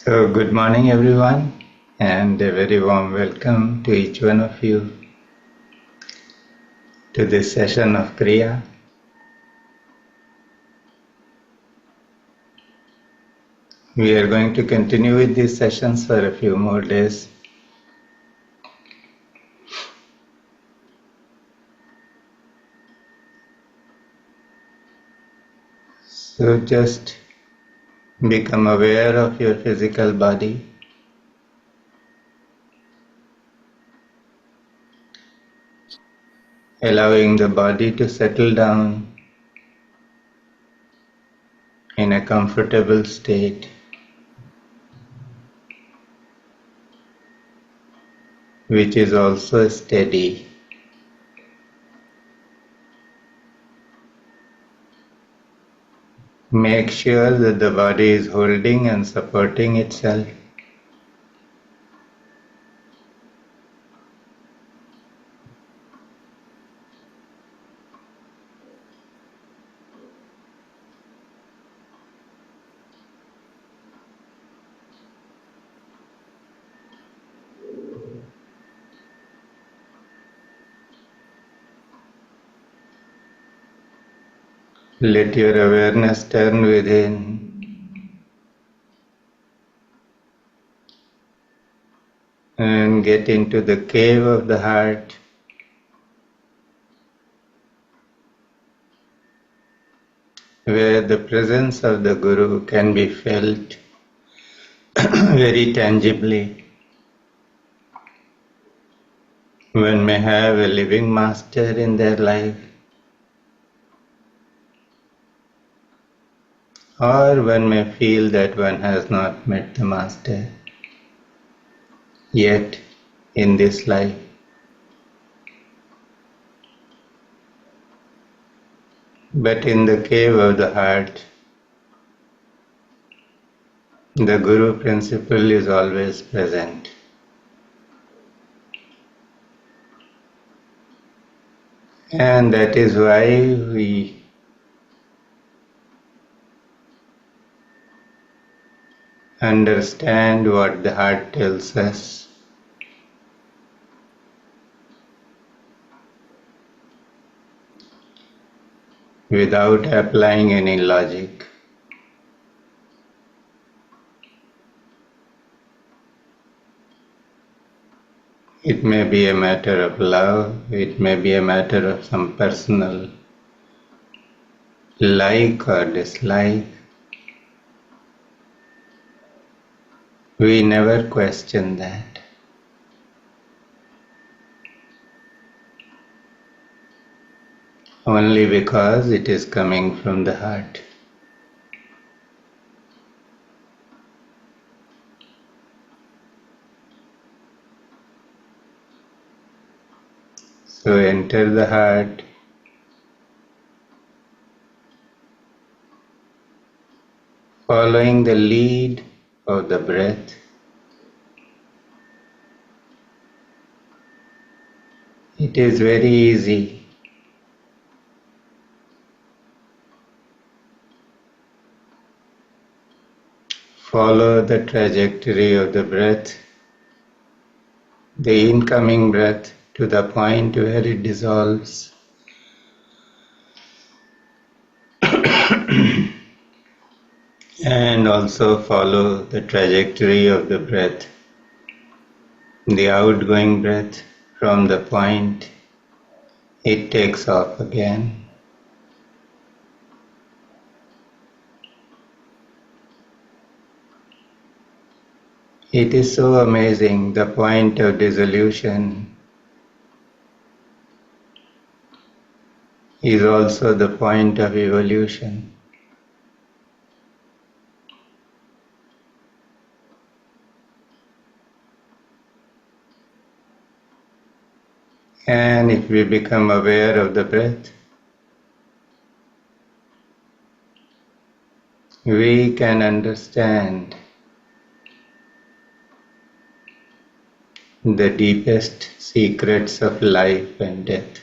So, good morning, everyone, and a very warm welcome to each one of you to this session of Kriya. We are going to continue with these sessions for a few more days. So, just become aware of your physical body. Allowing the body to settle down in a comfortable state, which is also steady. Make sure that the body is holding and supporting itself. Let your awareness turn within and get into the cave of the heart, where the presence of the Guru can be felt very tangibly. One may have a living master in their life, or one may feel that one has not met the master yet in this life. But in the cave of the heart, the Guru principle is always present. And that is why we understand what the heart tells us. Without applying any logic. It may be a matter of love, it may be a matter of some personal like or dislike. We never question that. Only because it is coming from the heart. So enter the heart, following the lead of the breath. It is very easy. Follow the trajectory of the breath, the incoming breath, to the point where it dissolves. And also follow the trajectory of the breath, the outgoing breath from the point it takes off again. It is so amazing, the point of dissolution is also the point of evolution. And if we become aware of the breath, we can understand the deepest secrets of life and death.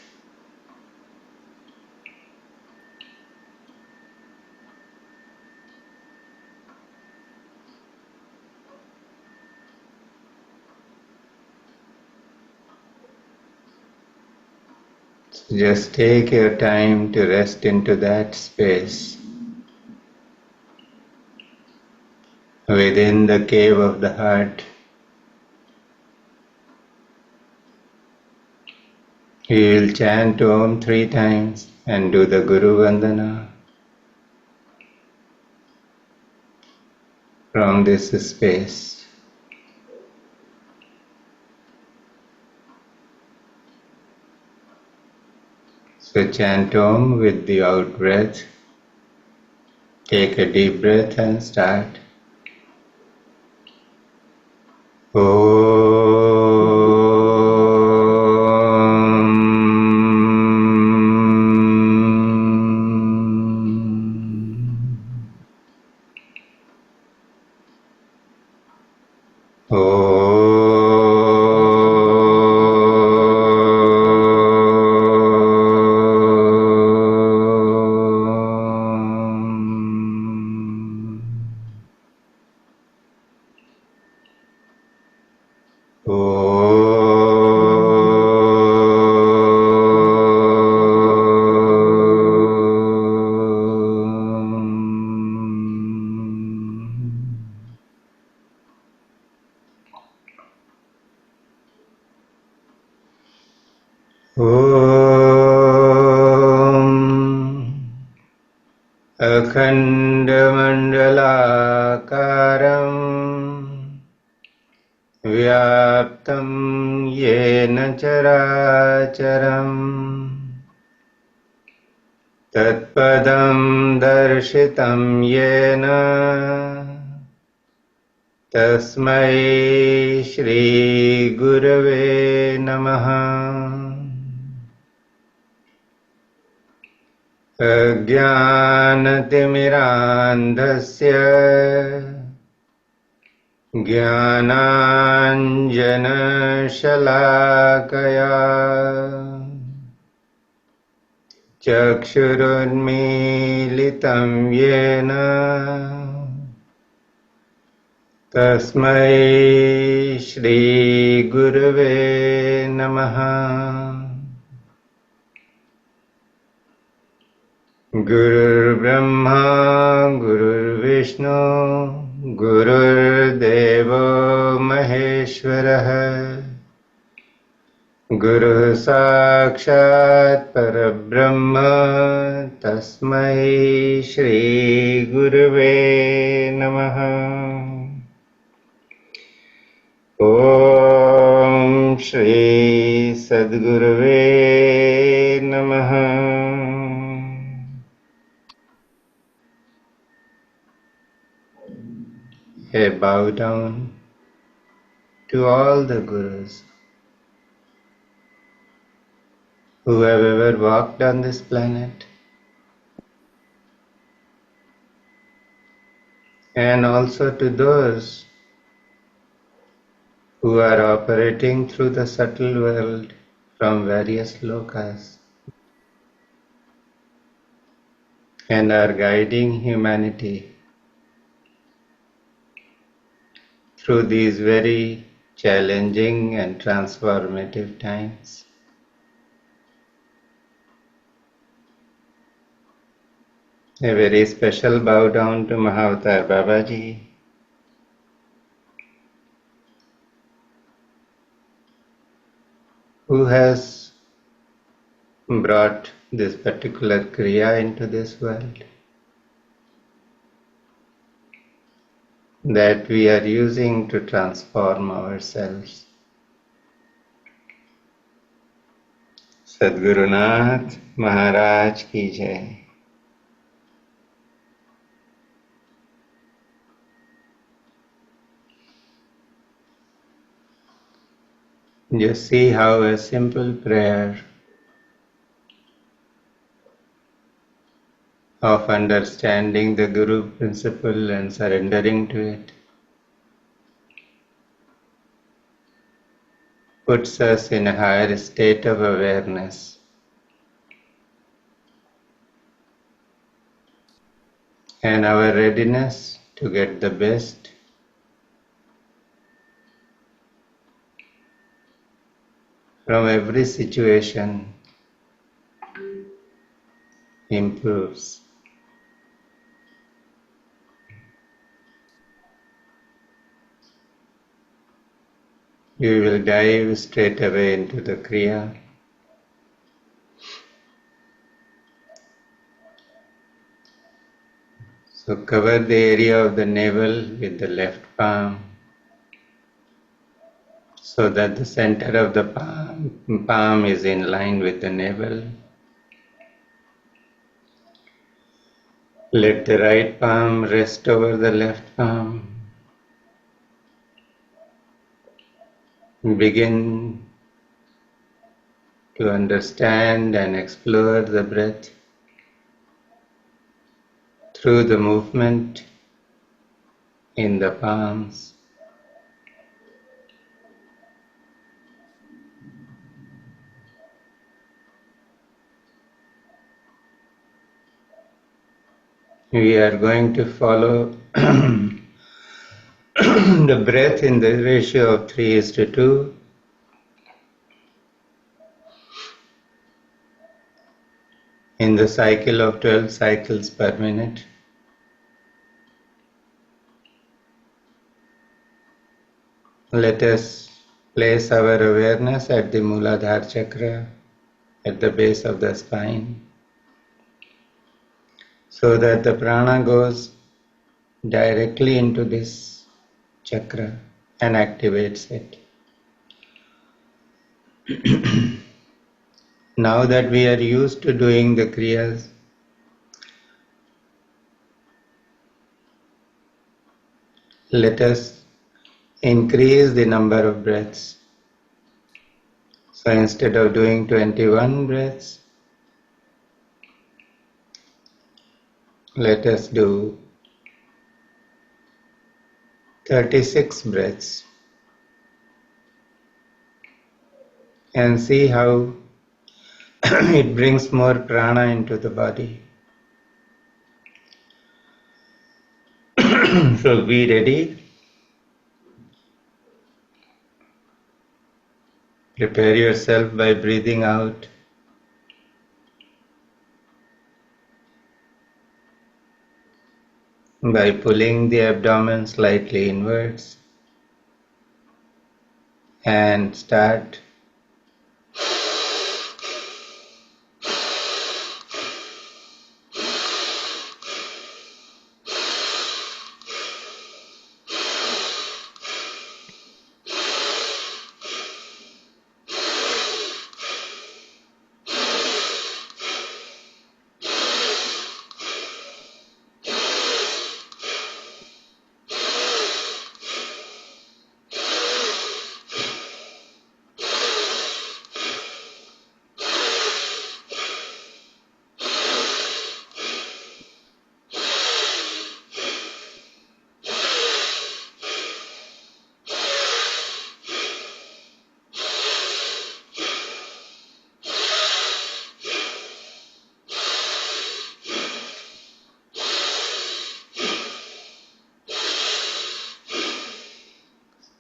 Just take your time to rest into that space within the cave of the heart. You will chant Om 3 times and do the Guru Vandana from this space. So chant Om with the out breath. Take a deep breath and start. अखण्डमण्डलाकारम् व्याप्तं येन चराचरम् तत्पदं दर्शितं येन तस्मै श्रीगुरवे नमः। अज्ञानतिमिरान्धस्य ज्ञानाञ्जनशलाकया चक्षुरुन्मीलितं येन तस्मै श्रीगुरवे नमः। गुरुर्ब्रह्मा गुरुर्विष्णु गुरुर्देवो महेश्वरः गुरुः साक्षात् परब्रह्म तस्मै श्रीगुरुवे नमः। ॐ श्री सद्गुरुवे नमः। A bow down to all the Gurus who have ever walked on this planet, and also to those who are operating through the subtle world from various lokas and are guiding humanity through these very challenging and transformative times. A very special bow down to Mahavatar Babaji, who has brought this particular Kriya into this world that we are using to transform ourselves. Sadgurunath Maharaj ki jai. Just see how a simple prayer of understanding the Guru principle and surrendering to it puts us in a higher state of awareness. And our readiness to get the best from every situation improves. We will dive straight away into the Kriya. So cover the area of the navel with the left palm so that the center of the palm is in line with the navel. Let the right palm rest over the left palm. Begin to understand and explore the breath through the movement in the palms. We are going to follow the breath in the ratio of 3:2 in the cycle of 12 cycles per minute. Let us place our awareness at the Muladhara chakra, at the base of the spine, so that the prana goes directly into this chakra and activates it. Now that we are used to doing the kriyas, let us increase the number of breaths. So instead of doing 21 breaths, let us do 36 breaths and see how it brings more prana into the body. So be ready. Prepare yourself by breathing out. By pulling the abdomen slightly inwards and start.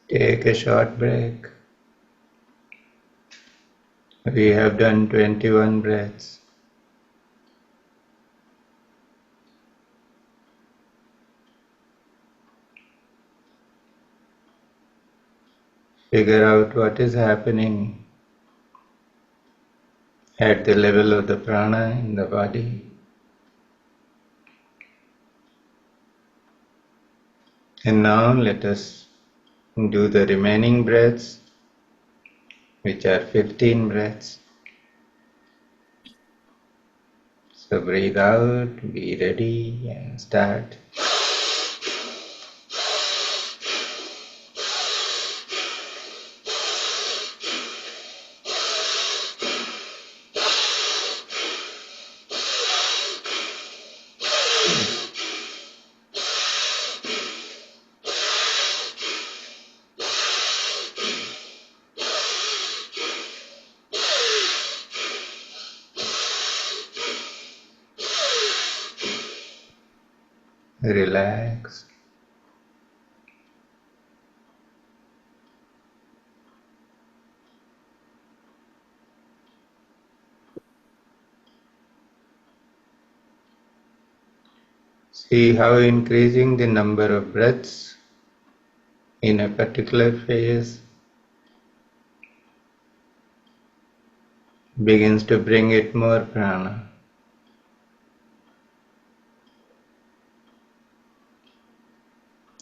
Take a short break. We have done 21 breaths. Figure out what is happening at the level of the prana in the body. And now let us do the remaining breaths, which are 15 breaths. So breathe out, be ready and start. Relax. See how increasing the number of breaths in a particular phase begins to bring it more prana.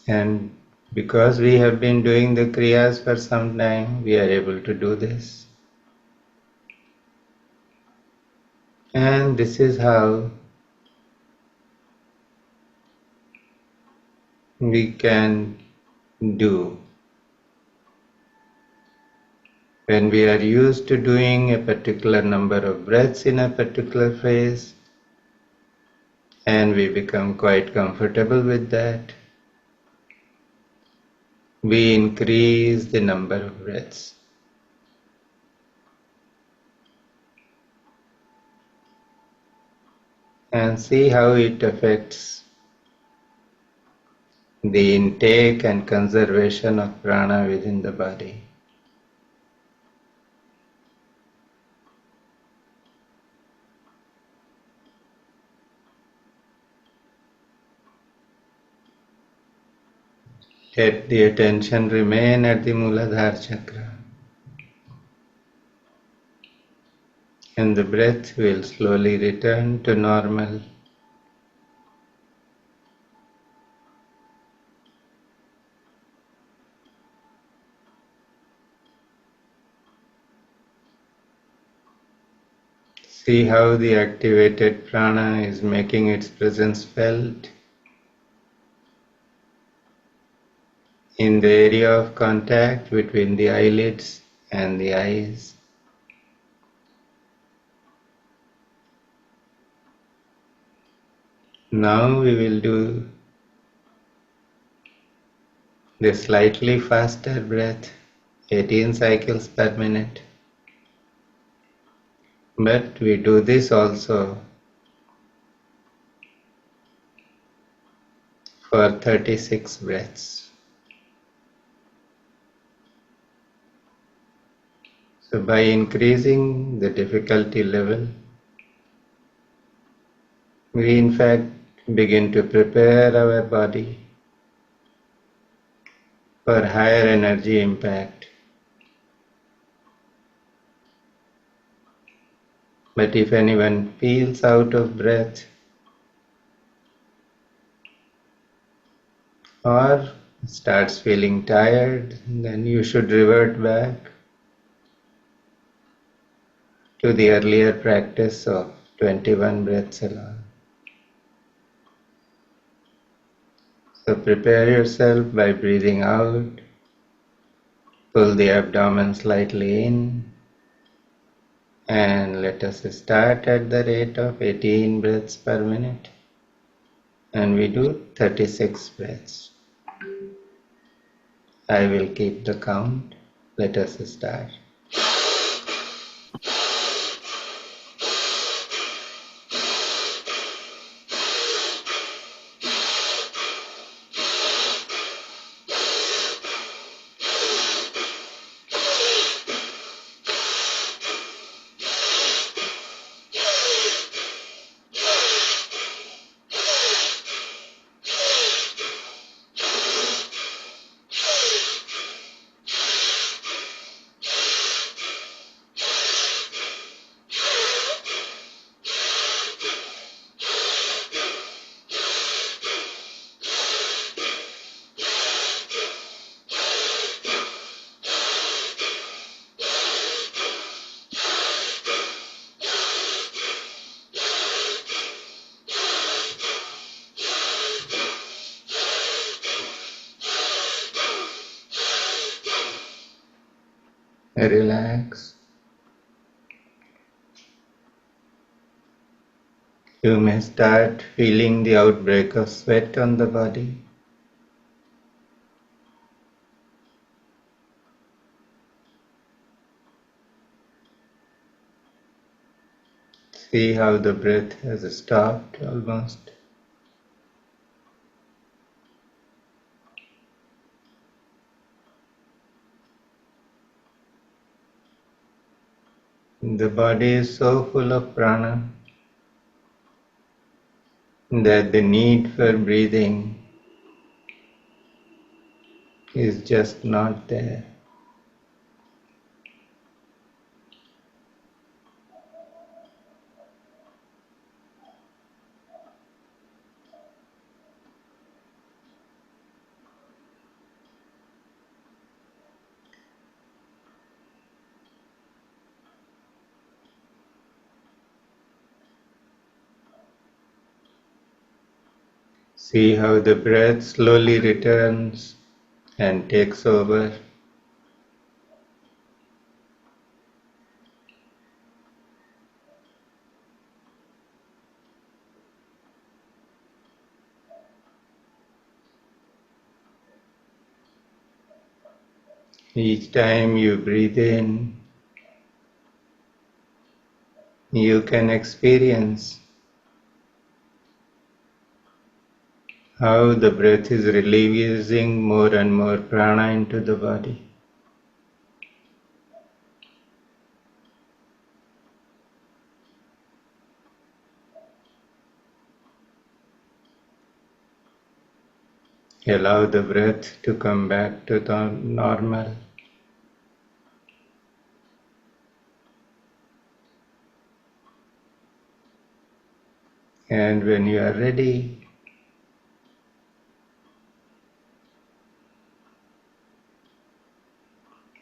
And because we have been doing the kriyas for some time, we are able to do this. And this is how we can do. When we are used to doing a particular number of breaths in a particular phase, and we become quite comfortable with that, we increase the number of breaths. And see how it affects the intake and conservation of prana within the body. Let the attention remain at the Muladhara chakra, and the breath will slowly return to normal. See how the activated prana is making its presence felt in the area of contact between the eyelids and the eyes. Now we will do the slightly faster breath, 18 cycles per minute. But we do this also for 36 breaths. So by increasing the difficulty level, we in fact begin to prepare our body for higher energy impact. But if anyone feels out of breath or starts feeling tired, then you should revert back to the earlier practice of 21 breaths alone. So prepare yourself by breathing out, pull the abdomen slightly in, and let us start at the rate of 18 breaths per minute, and we do 36 breaths. I will keep the count. Let us start. Relax. You may start feeling the outbreak of sweat on the body. See how the breath has stopped almost. The body is so full of prana. that the need for breathing is just not there. See how the breath slowly returns and takes over. Each time you breathe in, you can experience how the breath is releasing more and more prana into the body. Allow the breath to come back to the normal. And when you are ready,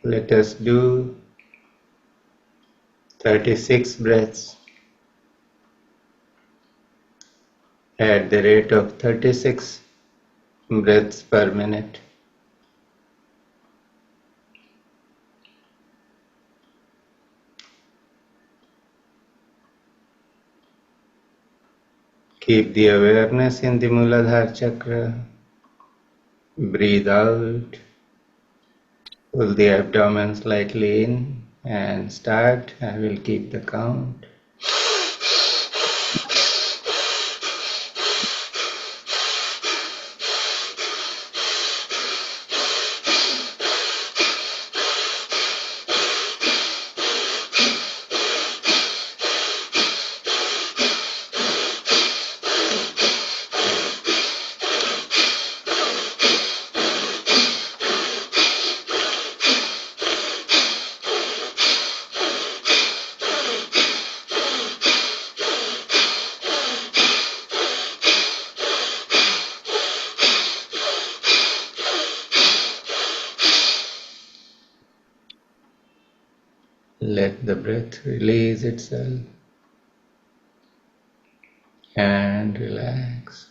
let us do 36 breaths at the rate of 36 breaths per minute. Keep the awareness in the Muladhara chakra. Breathe out. Pull the abdomen slightly in and start. I will keep the count. Let the breath release itself and relax.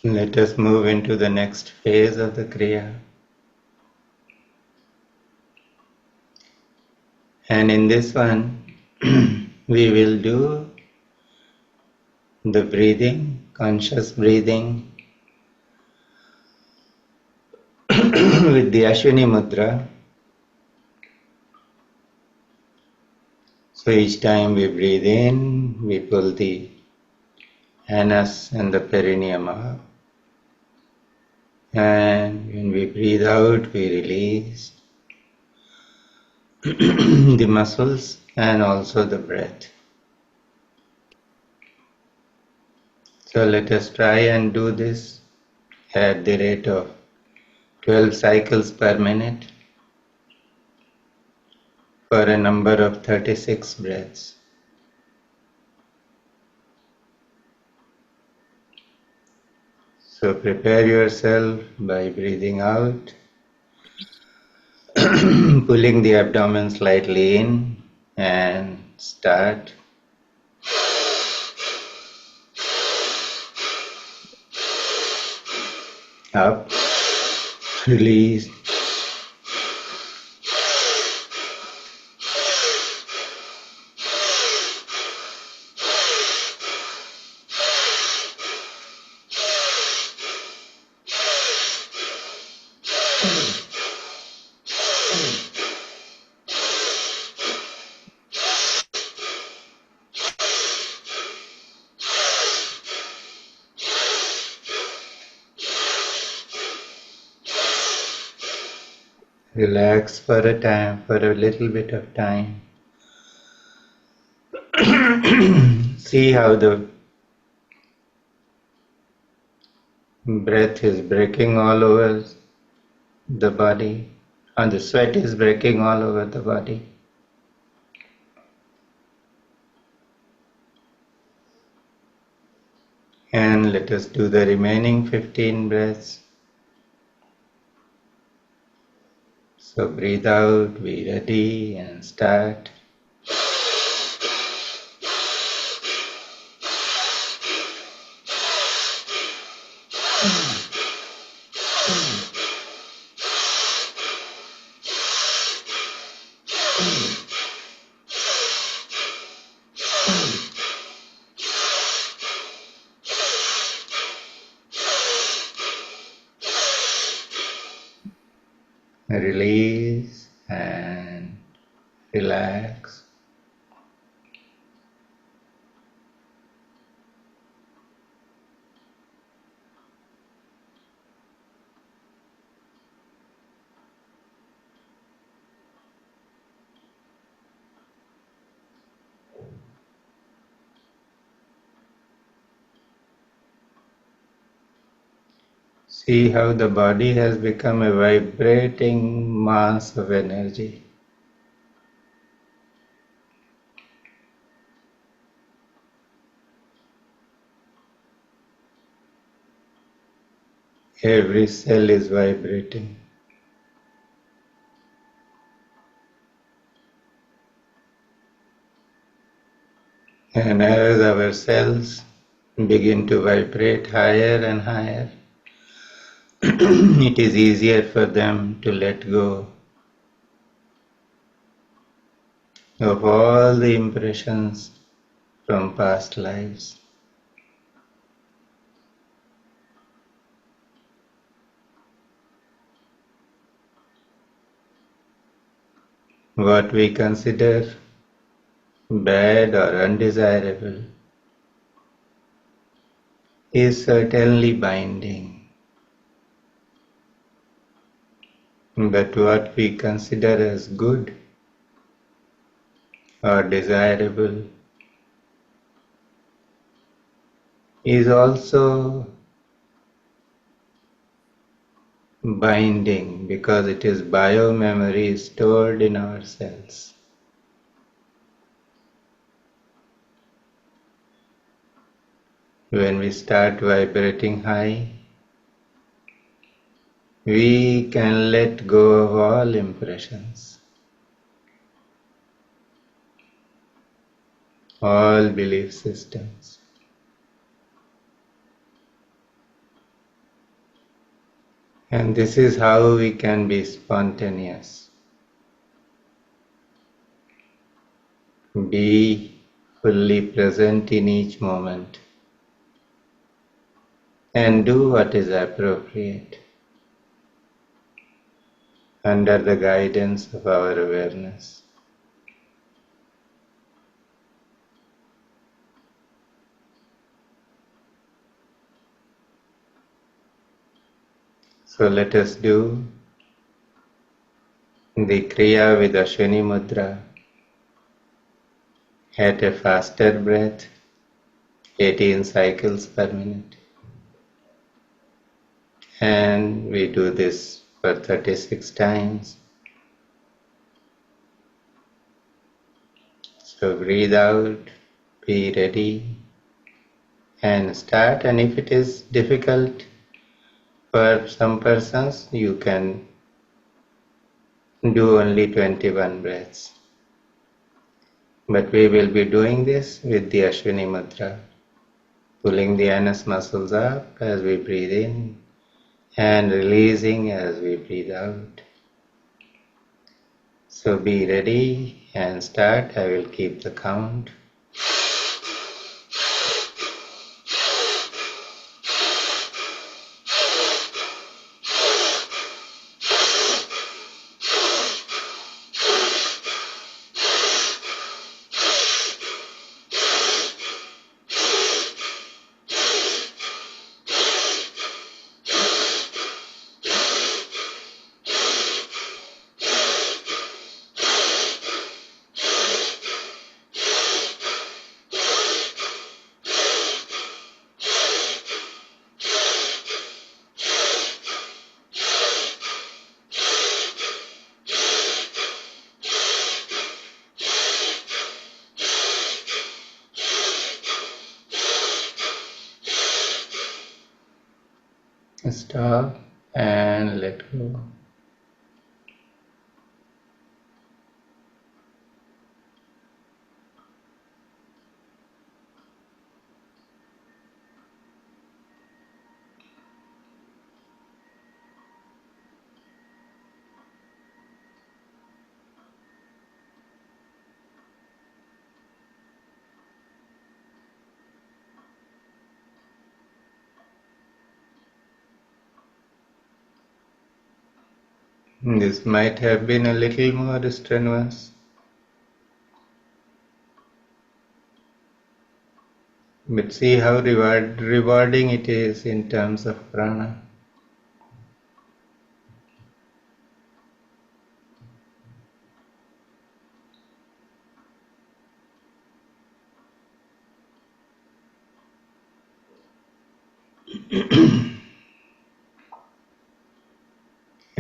Let us move into the next phase of the Kriya. And in this one, we will do the breathing, conscious breathing with the Ashwini Mudra. So each time we breathe in, we pull the anus and the perineum up. And when we breathe out, we release the muscles and also the breath. So let us try and do this at the rate of 12 cycles per minute for a number of 36 breaths. So prepare yourself by breathing out, pulling the abdomen slightly in, and start. Up, release. Relax for a time, for a little bit of time. See how the breath is breaking all over the body, and the sweat is breaking all over the body. And let us do the remaining 15 breaths. So breathe out, be ready, and start. Release and relax. See how the body has become a vibrating mass of energy. Every cell is vibrating. And as our cells begin to vibrate higher and higher, it is easier for them to let go of all the impressions from past lives. What we consider bad or undesirable is certainly binding, but what we consider as good or desirable is also binding because it is biomemory stored in our cells. When we start vibrating high, we can let go of all impressions, all belief systems. And this is how we can be spontaneous. Be fully present in each moment and do what is appropriate under the guidance of our awareness. So let us do the Kriya with Ashwini Mudra at a faster breath, 18 cycles per minute. And we do this for 36 times. So breathe out, be ready, and start. And if it is difficult for some persons, you can do only 21 breaths. But we will be doing this with the Ashwini Mudra, pulling the anus muscles up as we breathe in and releasing as we breathe out. So be ready and start. I will keep the count. Stop and let go. This might have been a little more strenuous, but see how rewarding it is in terms of prana.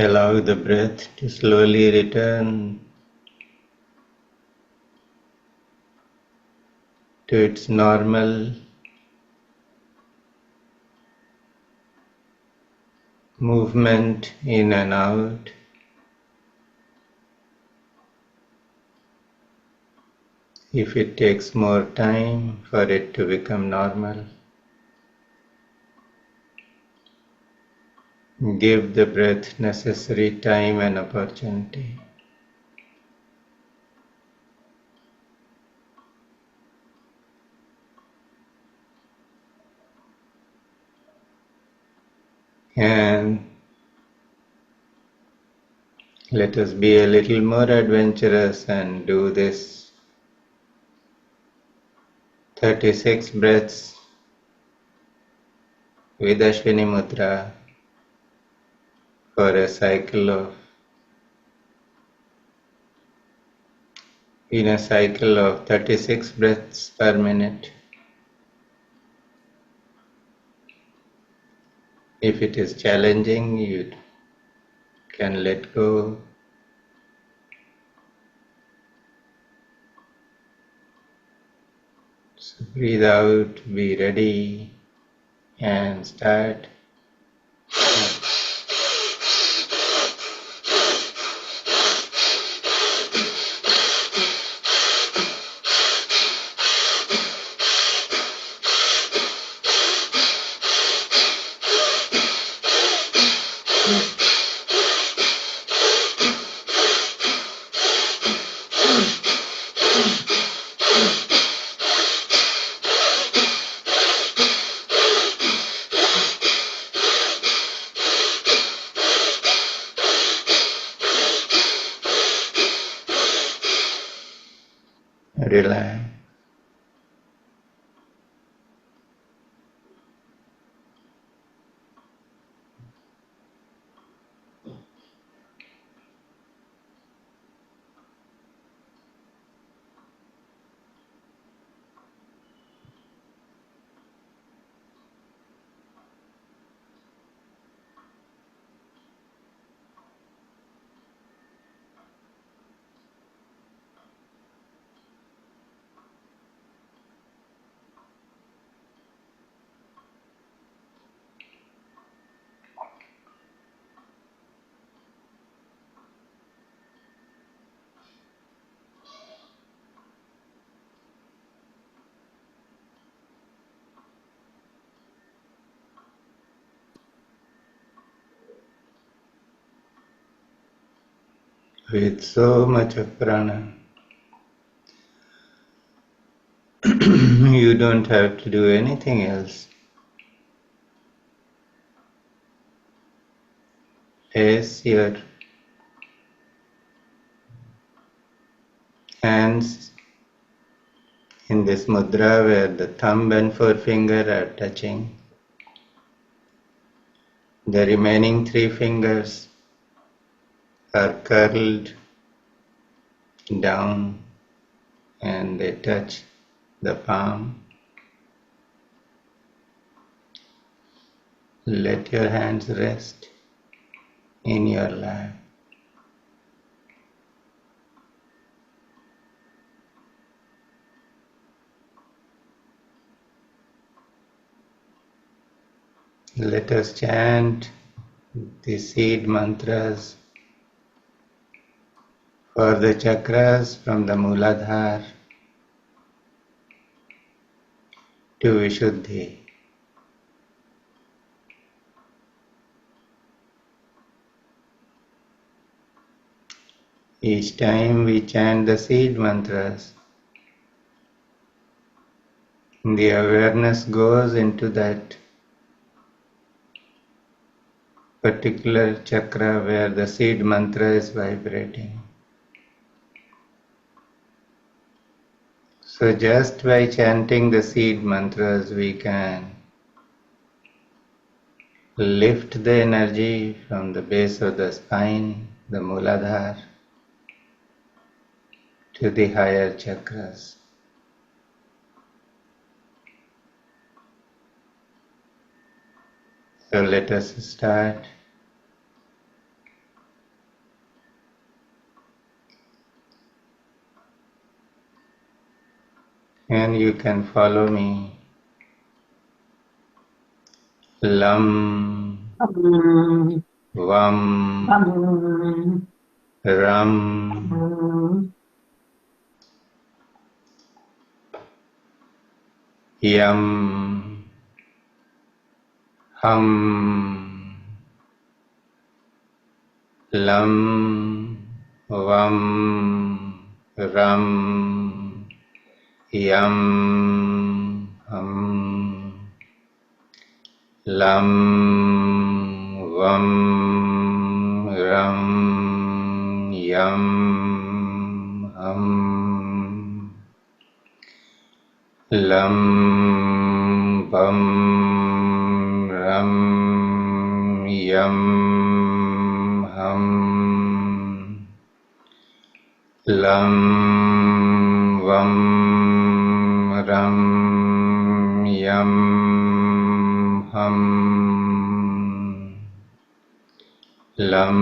Allow the breath to slowly return to its normal movement in and out. If it takes more time for it to become normal, give the breath necessary time and opportunity. And let us be a little more adventurous and do this 36 breaths with Ashwini Mudra for a cycle of in a cycle of 36 breaths per minute. If it is challenging, you can let go. So breathe out, be ready, and start. Relax. with so much of prana. You don't have to do anything else. Place your hands in this mudra where the thumb and forefinger are touching. The remaining three fingers are curled down and they touch the palm. Let your hands rest in your lap. Let us chant the seed mantras for the chakras from the Muladhara to Vishuddhi. Each time we chant the seed mantras, the awareness goes into that particular chakra where the seed mantra is vibrating. So just by chanting the seed mantras, we can lift the energy from the base of the spine, the Muladhara, to the higher chakras. So let us start. And you can follow me. Lam, Vam, Ram, Yam, Ham, Lam, Vam, Ram, Yam, Ham, Lam, Vam, Ram, Yam, Ham, Lam, Vam, Ram, Yam, Ham, Lam, Vam, Ram, Yam, Ham, Lam,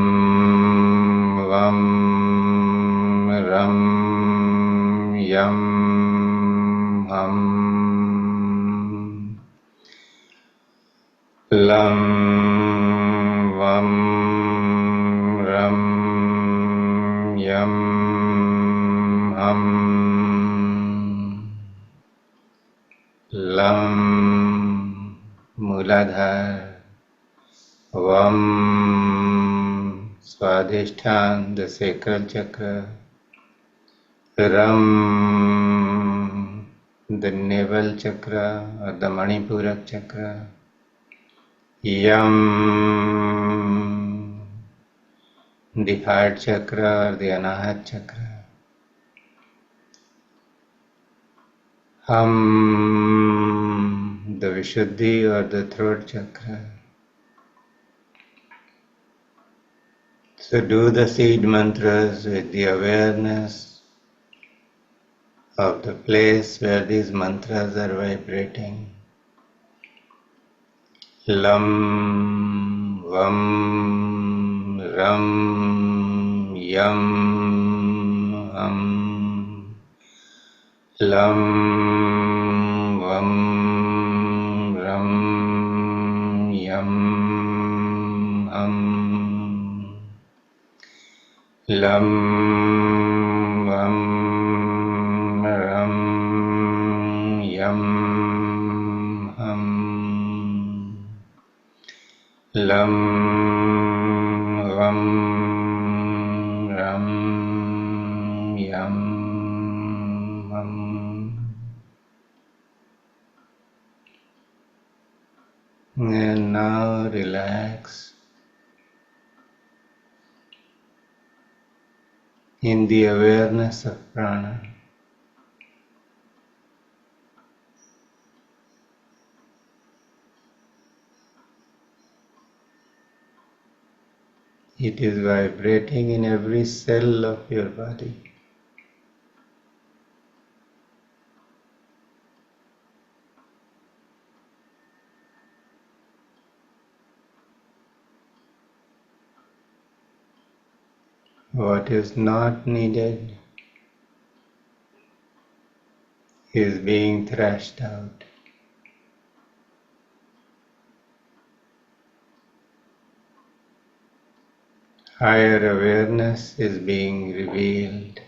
Vam, Ram, Yam, Ham, Lam, Vam, Ram, Yam, Ham, Lam, Muladhara, Vam, Swadhisthana, the sacral chakra, Ram, the navel chakra or the Manipurak chakra, Yam, the heart chakra or the Anahat chakra, Ham, the Vishuddhi or the throat chakra. So do the seed mantras with the awareness of the place where these mantras are vibrating. Lam, Vam, Ram, Yam, Ham. Lam, Vam, Ram, Yam, Ham. Lam, Vam, Ram, Yam, Ham. Lam, Vam, Ram, And now relax in the awareness of prana. It is vibrating in every cell of your body. What is not needed is being thrashed out. Higher awareness is being revealed.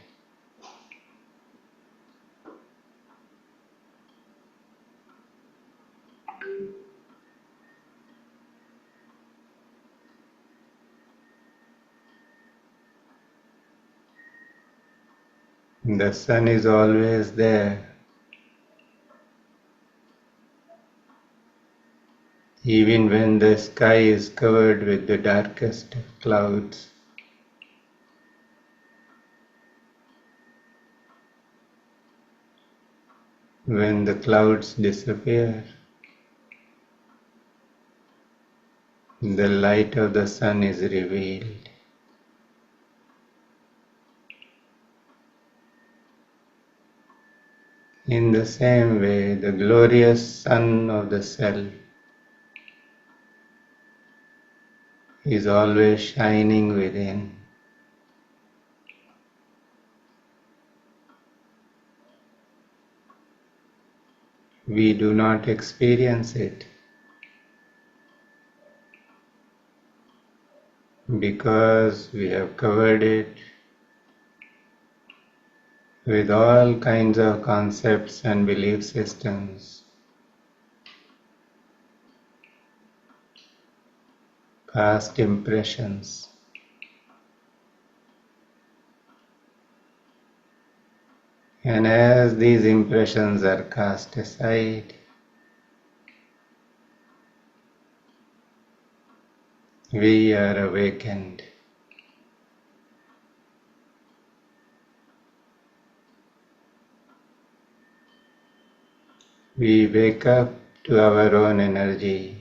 The sun is always there, even when the sky is covered with the darkest of clouds. When the clouds disappear, the light of the sun is revealed. In the same way, the glorious sun of the self is always shining within. We do not experience it because we have covered it with all kinds of concepts and belief systems, past impressions. And as these impressions are cast aside, we are awakened. We wake up to our own energy,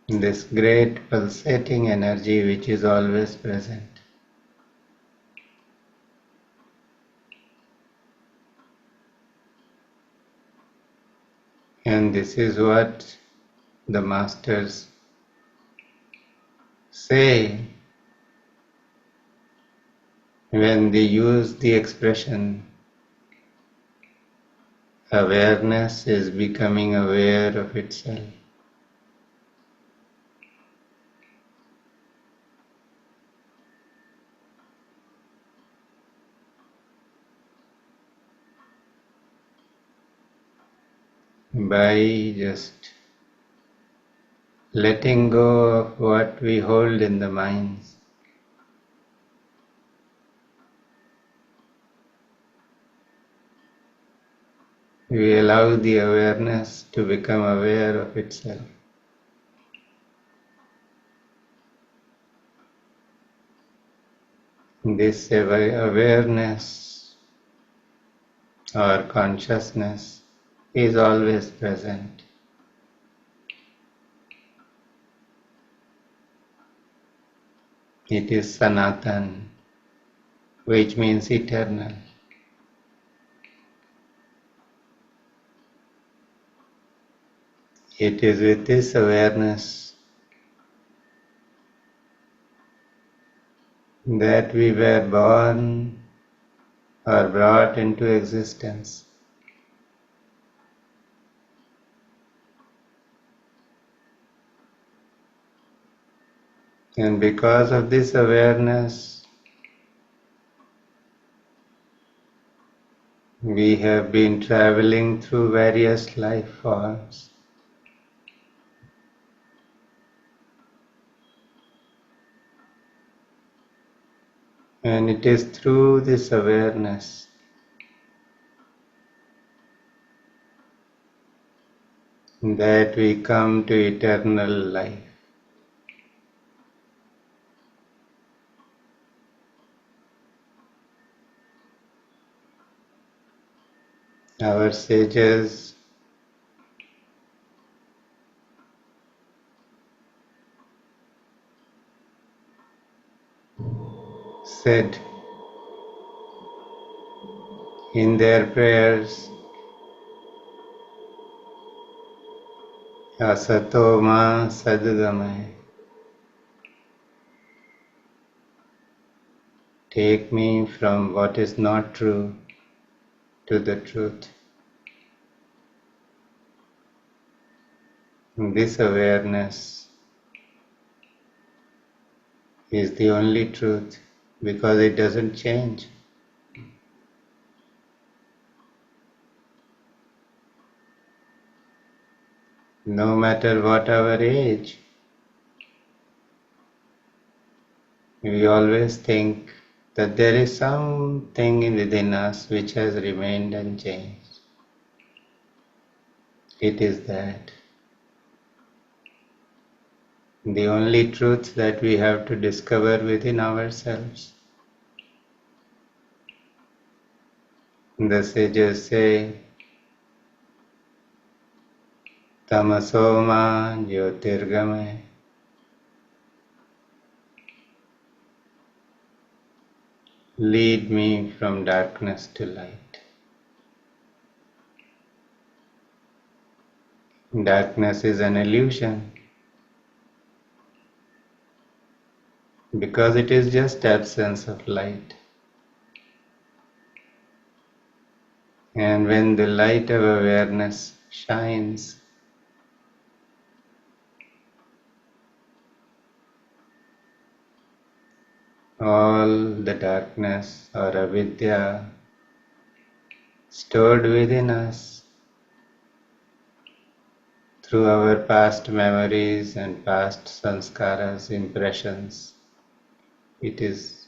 this great pulsating energy which is always present. And this is what the masters say when they use the expression awareness is becoming aware of itself. By just letting go of what we hold in the minds, we allow the awareness to become aware of itself. This awareness or consciousness is always present. It is Sanatan, which means eternal. It is with this awareness that we were born or brought into existence. And because of this awareness, we have been traveling through various life forms. And it is through this awareness that we come to eternal life. Our sages said in their prayers, Asato ma sadgamaya. Take me from what is not true to the truth. This awareness is the only truth because it doesn't change. No matter what our age, we always think that there is something within us which has remained unchanged. It is that. The only truth that we have to discover within ourselves. The sages say, Tamasoma Jyotirgamaya. Lead me from darkness to light. Darkness is an illusion because it is just absence of light. And when the light of awareness shines, all the darkness or avidya stored within us through our past memories and past sanskaras, impressions, it is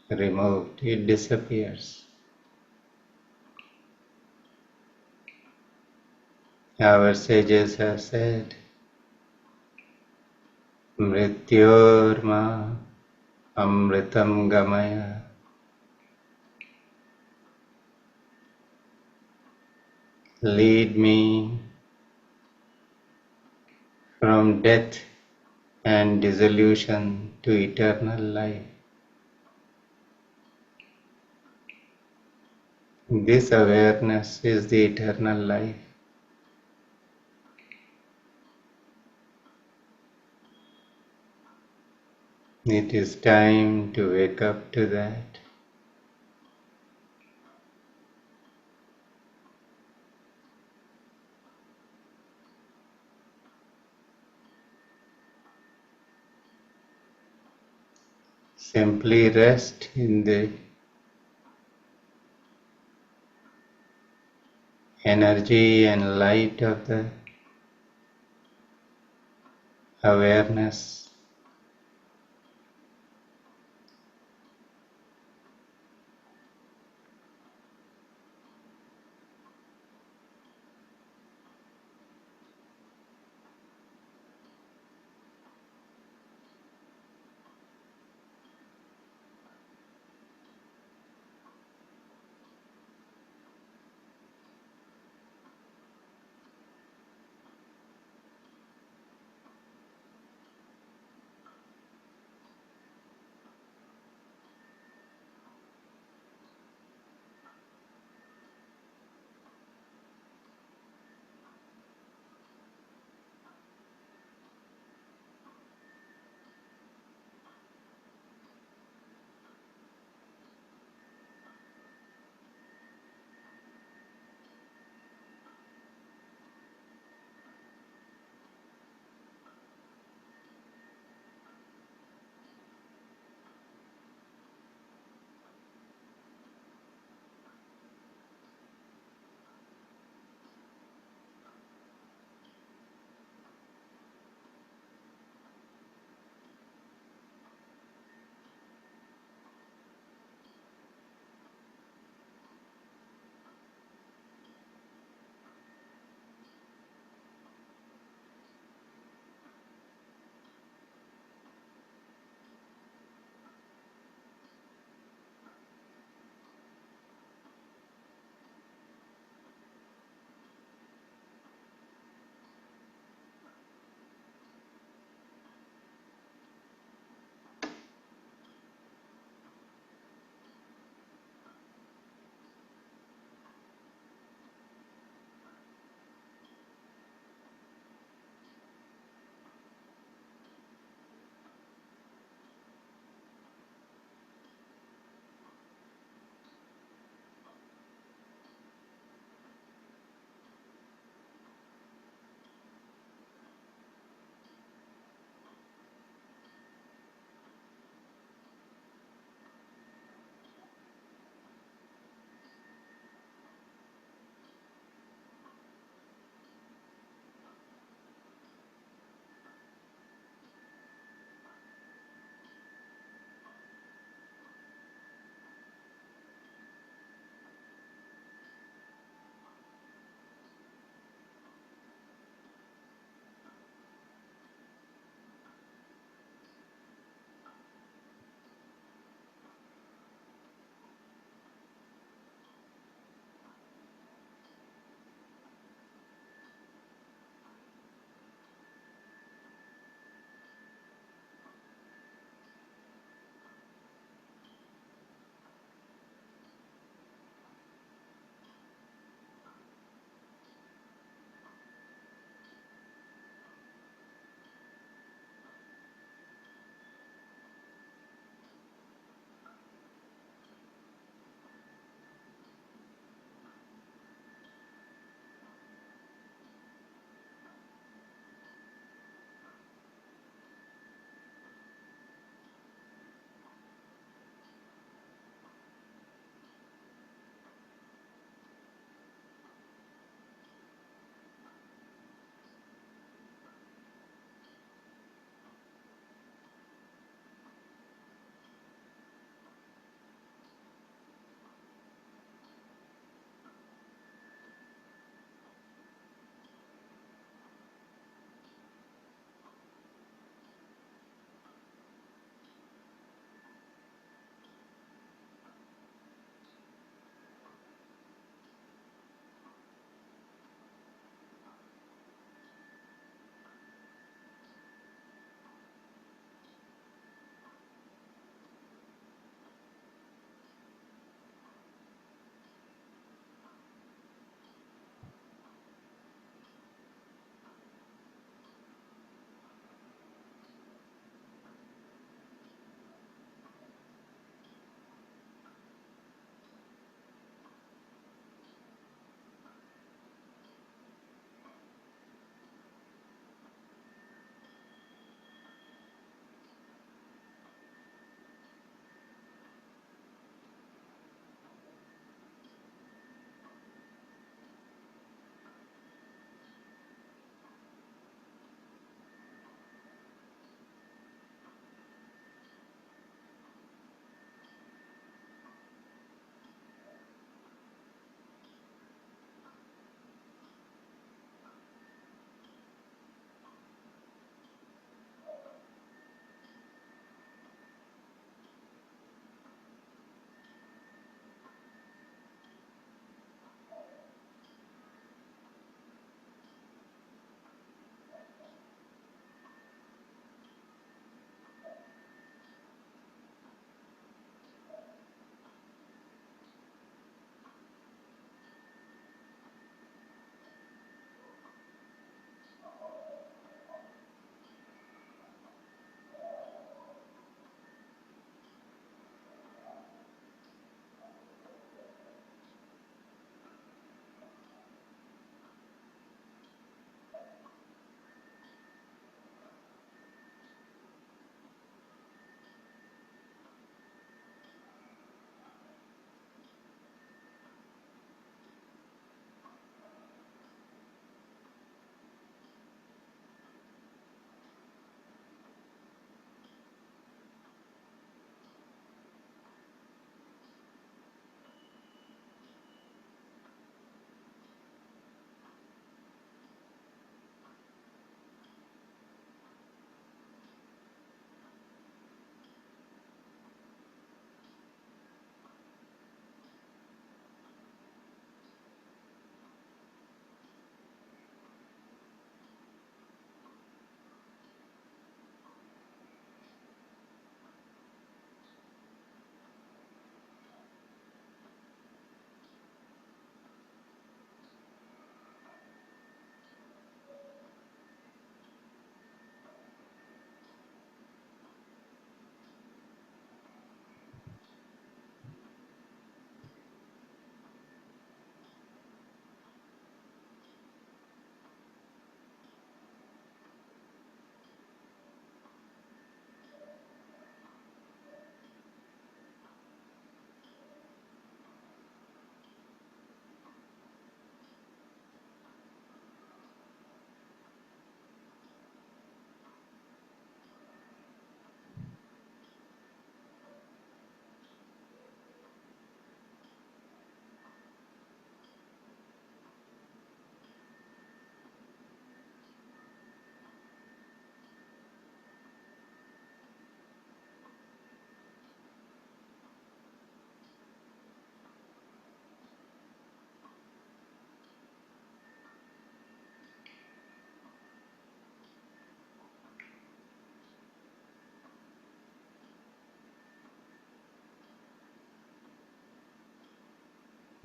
removed, it disappears. Our sages have said, Mrityorma Amritam Gamaya. Lead me from death and dissolution to eternal life. This awareness is the eternal life. It is time to wake up to that. Simply rest in the energy and light of the awareness.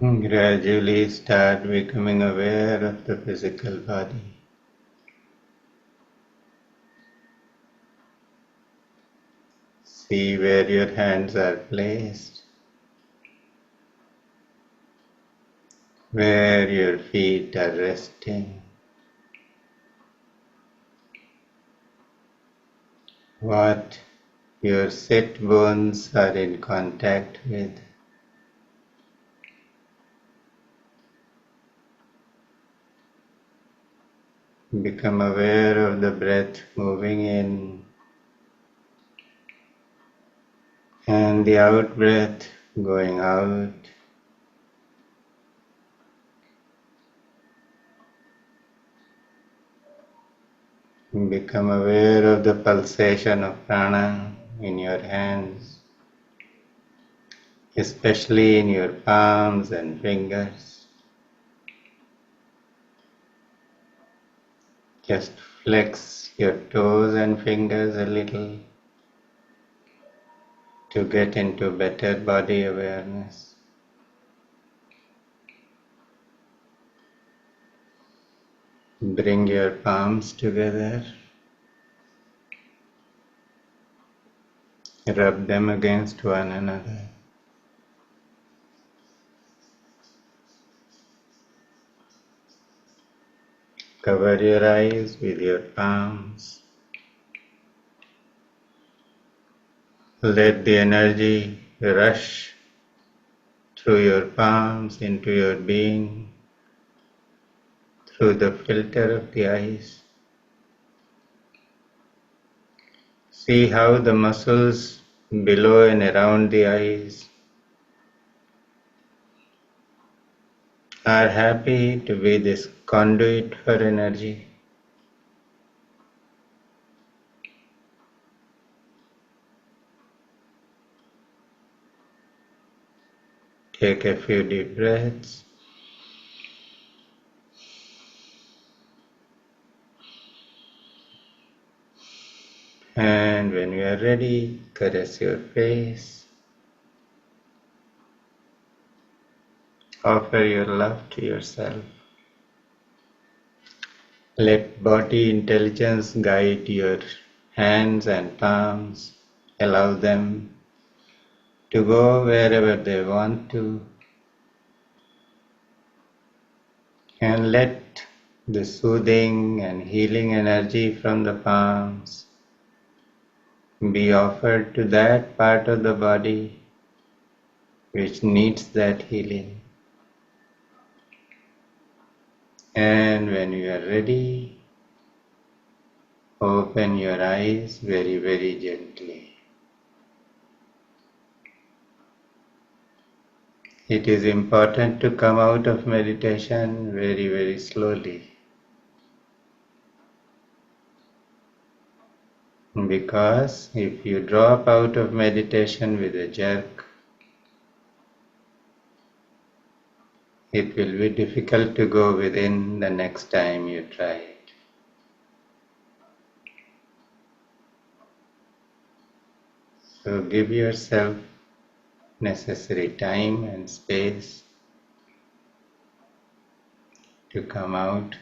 Gradually start becoming aware of the physical body. See where your hands are placed, where your feet are resting, what your sit bones are in contact with. Become aware of the breath moving in and the out breath going out. Become aware of the pulsation of prana in your hands, especially in your palms and fingers. Just flex your toes and fingers a little to get into better body awareness. Bring your palms together, rub them against one another. Cover your eyes with your palms. Let the energy rush through your palms into your being, through the filter of the eyes. See how the muscles below and around the eyes are happy to be this conduit for energy. Take a few deep breaths. And when you are ready, caress your face. Offer your love to yourself. Let body intelligence guide your hands and palms. Allow them to go wherever they want to. And let the soothing and healing energy from the palms be offered to that part of the body which needs that healing. And when you are ready, open your eyes very, very gently. It is important to come out of meditation very, very slowly, because if you drop out of meditation with a jerk, it will be difficult to go within the next time you try it. So give yourself necessary time and space to come out.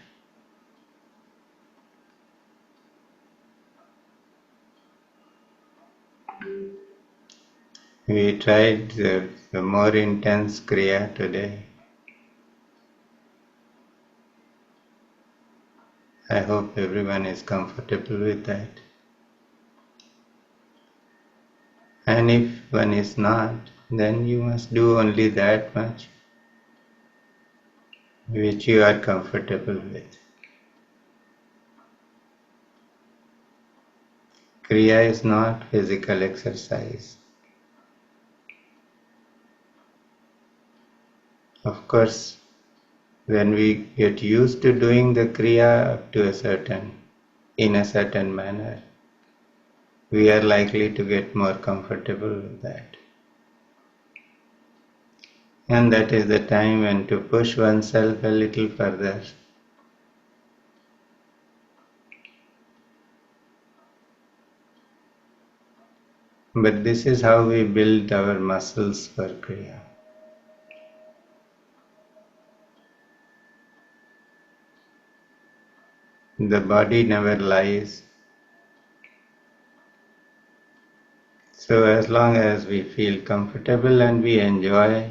We tried the more intense Kriya today. I hope everyone is comfortable with that. And if one is not, then you must do only that much which you are comfortable with. Kriya is not physical exercise. Of course, when we get used to doing the Kriya in a certain manner, we are likely to get more comfortable with that. And that is the time when to push oneself a little further. But this is how we build our muscles for Kriya. The body never lies. So as long as we feel comfortable and we enjoy,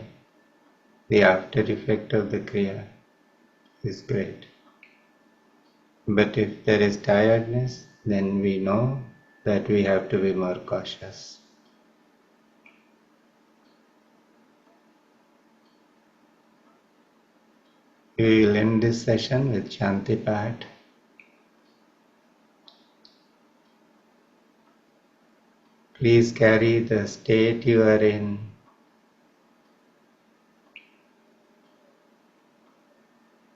the after effect of the Kriya is great. But if there is tiredness, then we know that we have to be more cautious. We will end this session with Shanti Path. Please carry the state you are in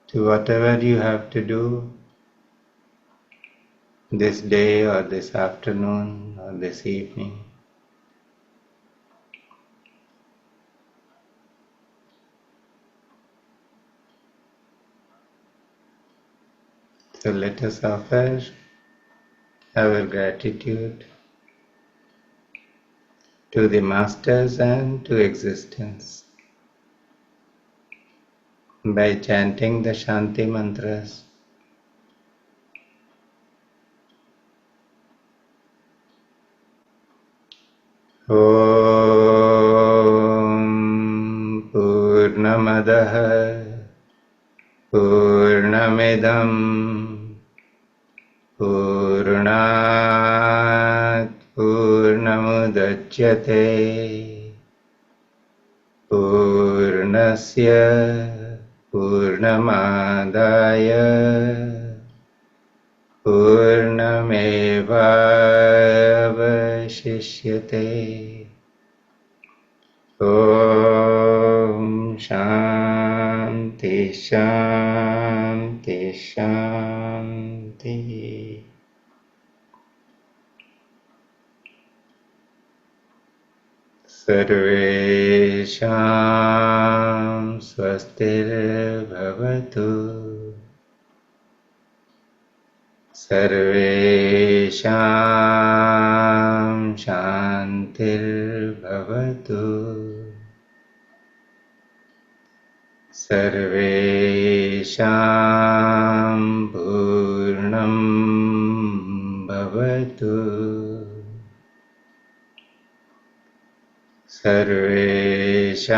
to whatever you have to do this day or this afternoon or this evening. So let us offer our gratitude to the Masters and to existence by chanting the Shanti mantras. Om Purnamadaha Purnamidam Purnat Purnamudachyate Purnasya Purnamadaya Purnamevavashishyate. Om Shanti Shanti Shanti. Sarvesham Swastir Bhavatu. Sarvesham Shantir Bhavatu. Sarvesham Purnam Bhavatu. Sarvesham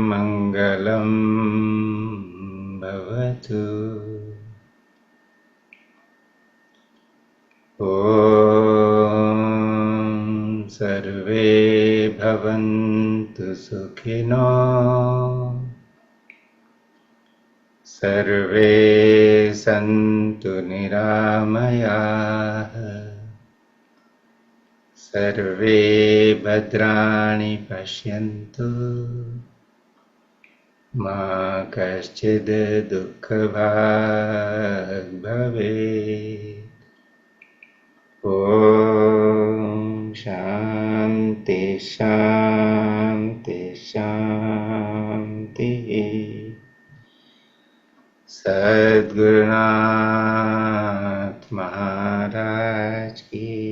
Mangalam Bhavatu. Om Sarve Bhavantu Sukhino. Sarve Santu Niramaya. Sarve Bhadrani Pashyantu. Ma Kaschid Dukkha Bhag Bhavet. Om Shanti Shanti Shanti. Sadgurunath Maharaj Ki